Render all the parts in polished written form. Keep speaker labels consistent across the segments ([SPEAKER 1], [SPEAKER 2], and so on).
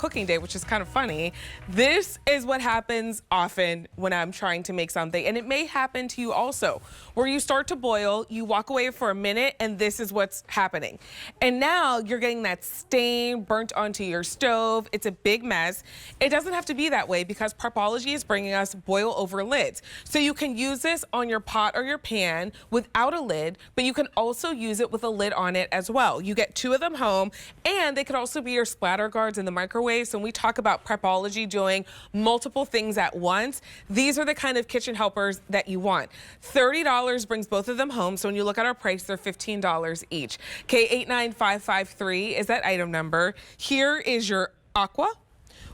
[SPEAKER 1] cooking day, which is kind of funny. This is what happens often when I'm trying to make something, and it may happen to you also, where you start to boil, you walk away for a minute, and this is what's happening. And now you're getting that stain burnt onto your stove. It's a big mess. It doesn't have to be that way because Prepology is bringing us boil over lids. So you can use this on your pot or your pan without a lid, but you can also use it with a lid on it as well. You get 2 of them home, and they could also be your splatter guards in the microwave. So when we talk about Prepology doing multiple things at once, these are the kind of kitchen helpers that you want. $30 brings both of them home. So when you look at our price, they're $15 each. K89553 is that item number. Here is your aqua.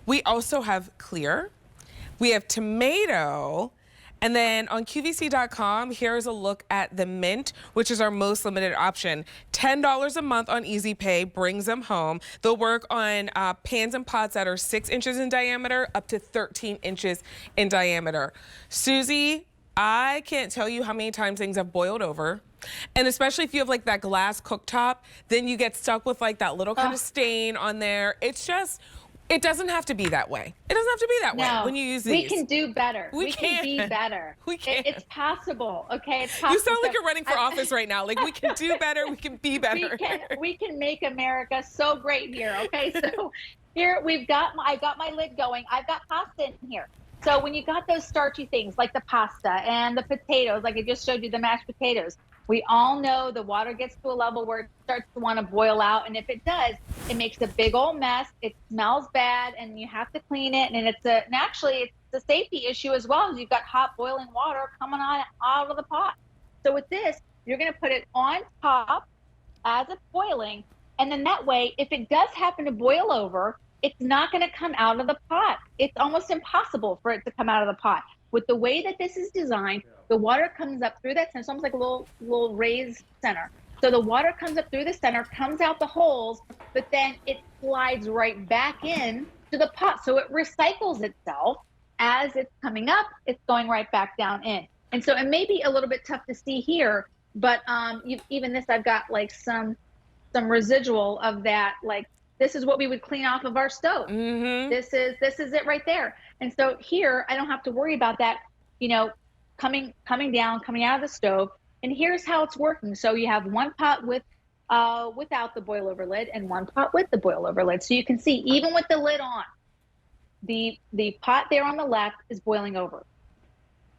[SPEAKER 1] We also have clear. We have tomato. And then on QVC.com, here's a look at the mint, which is our most limited option. $10 a month on Easy Pay brings them home. They'll work on pans and pots that are 6 inches in diameter up to 13 inches in diameter. Susie, I can't tell you how many times things have boiled over. And especially if you have like that glass cooktop, then you get stuck with like that little kind of stain on there. It's just, it doesn't have to be that way. It doesn't have to be that way when you use these.
[SPEAKER 2] We can do better. We can be better.
[SPEAKER 1] We can.
[SPEAKER 2] It's possible, okay? It's possible.
[SPEAKER 1] You sound like you're running for office right now. Like, we can do better. We can be better.
[SPEAKER 2] We can make America so great here, okay? So here we've got, I got my lid going. I've got pasta in here. So when you got those starchy things like the pasta and the potatoes, like I just showed you the mashed potatoes, we all know the water gets to a level where it starts to want to boil out. And if it does, it makes a big old mess. It smells bad and you have to clean it. And actually it's a safety issue as well, as you've got hot boiling water coming on out of the pot. So with this, you're going to put it on top as it's boiling. And then that way, if it does happen to boil over, it's not going to come out of the pot. It's almost impossible for it to come out of the pot. With the way that this is designed, the water comes up through that center. It's almost like a little raised center. So the water comes up through the center, comes out the holes, but then it slides right back in to the pot. So it recycles itself. As it's coming up, it's going right back down in. And so it may be a little bit tough to see here, but even this, I've got like some residual of that. Like, this is what we would clean off of our stove. This is it right there. And so here, I don't have to worry about that, you know, coming down, coming out of the stove. And here's how it's working. So you have one pot with without the boil over lid and one pot with the boil over lid. So you can see, even with the lid on, the pot there on the left is boiling over.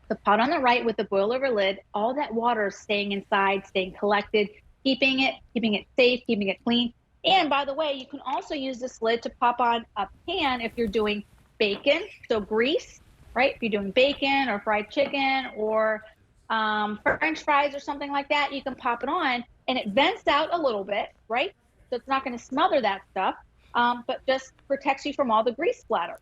[SPEAKER 2] The pot on the right with the boil over lid, all that water is staying inside, staying collected, keeping it safe, keeping it clean. And by the way, you can also use this lid to pop on a pan if you're doing bacon, so grease, right? If you're doing bacon or fried chicken or French fries or something like that, you can pop it on and it vents out a little bit, right? So it's not going to smother that stuff, but just protects you from all the grease splatter.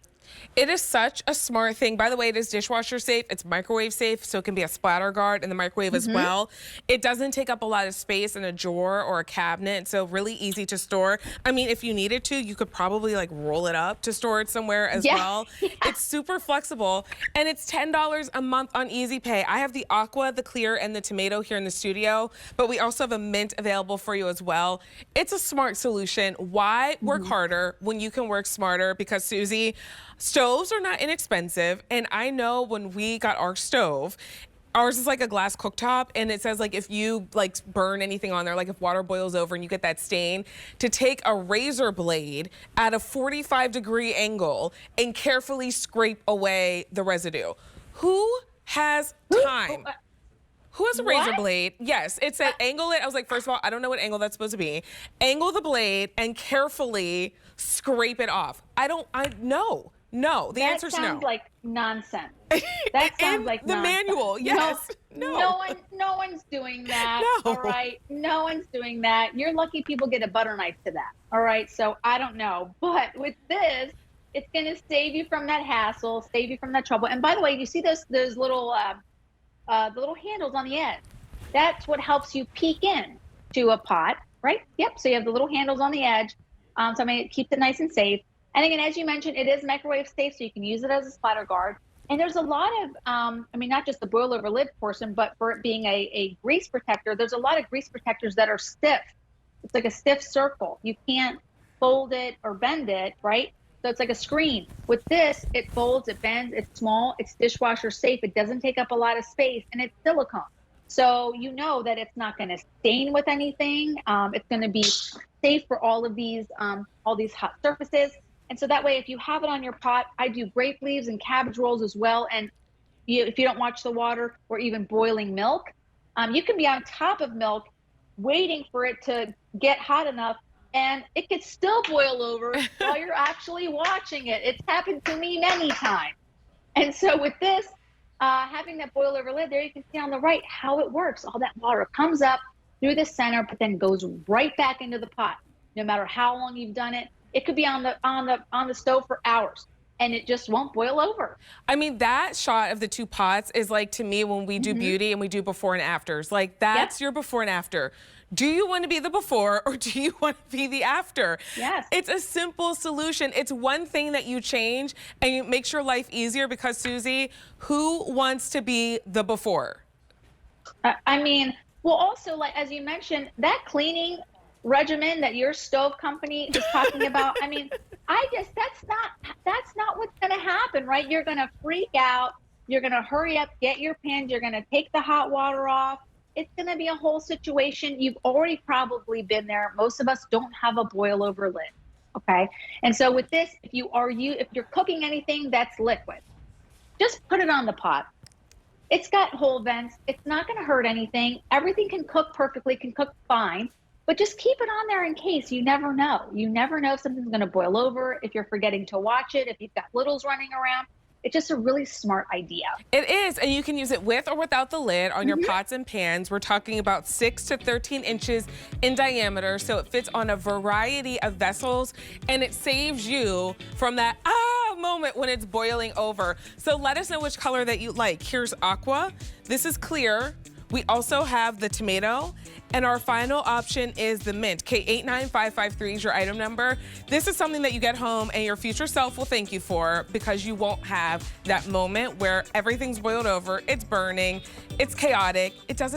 [SPEAKER 1] It is such a smart thing. By the way, it is dishwasher safe. It's microwave safe, so it can be a splatter guard in the microwave as well. It doesn't take up a lot of space in a drawer or a cabinet, so really easy to store. I mean, if you needed to, you could probably like roll it up to store it somewhere as well. It's super flexible, and it's $10 a month on Easy Pay. I have the aqua, the clear, and the tomato here in the studio, but we also have a mint available for you as well. It's a smart solution. Why work harder when you can work smarter? Because, Susie, stoves are not inexpensive, and I know when we got our stove, ours is like a glass cooktop, and it says like if you like burn anything on there, like if water boils over and you get that stain, to take a razor blade at a 45-degree angle and carefully scrape away the residue. Who has time? Who has a razor blade? Yes, it said angle it. I was like, first of all, I don't know what angle that's supposed to be. Angle the blade and carefully scrape it off. No, the answer is no.
[SPEAKER 2] That sounds like nonsense. That sounds like
[SPEAKER 1] the
[SPEAKER 2] nonsense.
[SPEAKER 1] manual, yes.
[SPEAKER 2] No one's doing that.
[SPEAKER 1] No.
[SPEAKER 2] All right, no one's doing that. You're lucky people get a butter knife to that. All right, so I don't know, but with this, it's going to save you from that hassle, save you from that trouble. And by the way, you see those little the little handles on the edge. That's what helps you peek in to a pot, right? Yep. So you have the little handles on the edge. So I mean, it keeps it nice and safe. And again, as you mentioned, it is microwave safe, so you can use it as a splatter guard. And there's a lot of, I mean, not just the boil over lid portion, but for it being a grease protector, there's a lot of grease protectors that are stiff. It's like a stiff circle. You can't fold it or bend it, right? So it's like a screen. With this, it folds, it bends, it's small, it's dishwasher safe, it doesn't take up a lot of space, and it's silicone. So you know that it's not going to stain with anything. It's going to be safe for all these hot surfaces. And so that way, if you have it on your pot, I do grape leaves and cabbage rolls as well. And if you don't watch the water, or even boiling milk, you can be on top of milk waiting for it to get hot enough, and it could still boil over while you're actually watching it. It's happened to me many times. And so with this, having that boil over lid there, you can see on the right how it works. All that water comes up through the center, but then goes right back into the pot. No matter how long you've done it, it could be on the stove for hours, and it just won't boil over.
[SPEAKER 1] I mean, that shot of the two pots is like, to me, when we do beauty and we do before and afters, like that's your before and after. Do you want to be the before, or do you want to be the after?
[SPEAKER 2] Yes.
[SPEAKER 1] It's a simple solution. It's one thing that you change and it makes your life easier, because Susie, who wants to be the before?
[SPEAKER 2] I mean, well, also, like, as you mentioned, that cleaning regimen that your stove company is talking about, I mean, that's not what's going to happen, right? You're going to freak out. You're going to hurry up, get your pans. You're going to take the hot water off. It's going to be a whole situation. You've already probably been there. Most of us don't have a boil over lid. Okay. And so with this, if you're cooking anything that's liquid, just put it on the pot. It's got hole vents. It's not going to hurt anything. Everything can cook perfectly, can cook fine, but just keep it on there in case. You never know. You never know if something's going to boil over, if you're forgetting to watch it, if you've got littles running around. It's just a really smart idea.
[SPEAKER 1] It is, and you can use it with or without the lid on your pots and pans. We're talking about 6 to 13 inches in diameter, so it fits on a variety of vessels, and it saves you from that moment when it's boiling over. So let us know which color that you like. Here's aqua. This is clear. We also have the tomato, and our final option is the mint. K89553 is your item number. This is something that you get home and your future self will thank you for, because you won't have that moment where everything's boiled over, it's burning, it's chaotic, it doesn't